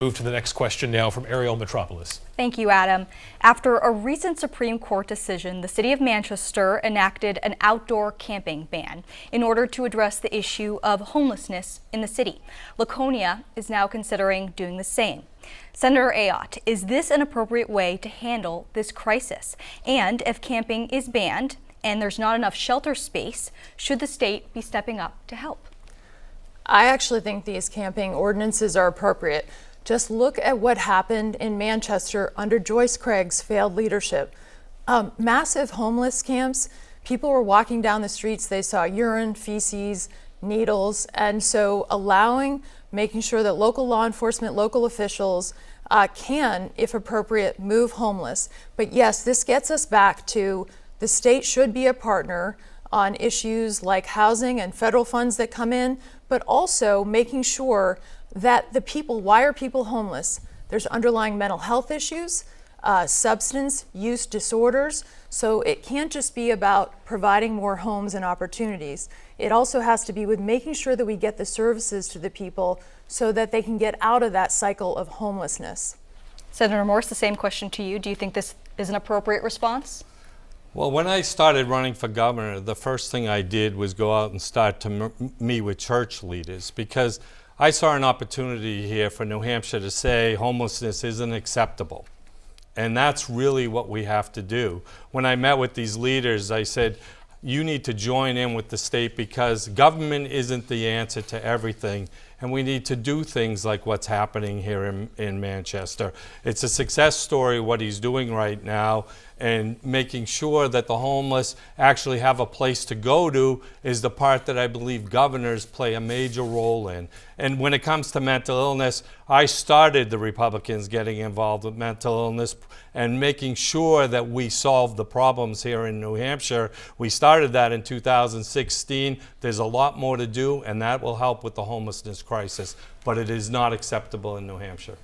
Move to the next question now from Ariel Metropolis. Thank you, Adam. After a recent Supreme Court decision, the City of Manchester enacted an outdoor camping ban in order to address the issue of homelessness in the city. Laconia is now considering doing the same. Senator Ayotte, is this an appropriate way to handle this crisis? And if camping is banned and there's not enough shelter space, should the state be stepping up to help? I actually think these camping ordinances are appropriate. Just look at what happened in Manchester under Joyce Craig's failed leadership. Massive homeless camps, people were walking down the streets, they saw urine, feces, needles, and so making sure that local law enforcement, local officials can, if appropriate, move homeless. But yes, this gets us back to the state should be a partner on issues like housing and federal funds that come in, but also making sure that the people, why are people homeless? There's underlying mental health issues, substance use disorders. So it can't just be about providing more homes and opportunities. It also has to be with making sure that we get the services to the people so that they can get out of that cycle of homelessness. Senator Morse, the same question to you. Do you think this is an appropriate response? Well, when I started running for governor, the first thing I did was go out and start to meet with church leaders, because I saw an opportunity here for New Hampshire to say homelessness isn't acceptable. And that's really what we have to do. When I met with these leaders, I said, you need to join in with the state because government isn't the answer to everything. And we need to do things like what's happening here in Manchester. It's a success story what he's doing right now, and making sure that the homeless actually have a place to go to is the part that I believe governors play a major role in. And when it comes to mental illness, I started the Republicans getting involved with mental illness and making sure that we solve the problems here in New Hampshire. We started that in 2016. There's a lot more to do, and that will help with the homelessness crisis, but it is not acceptable in New Hampshire.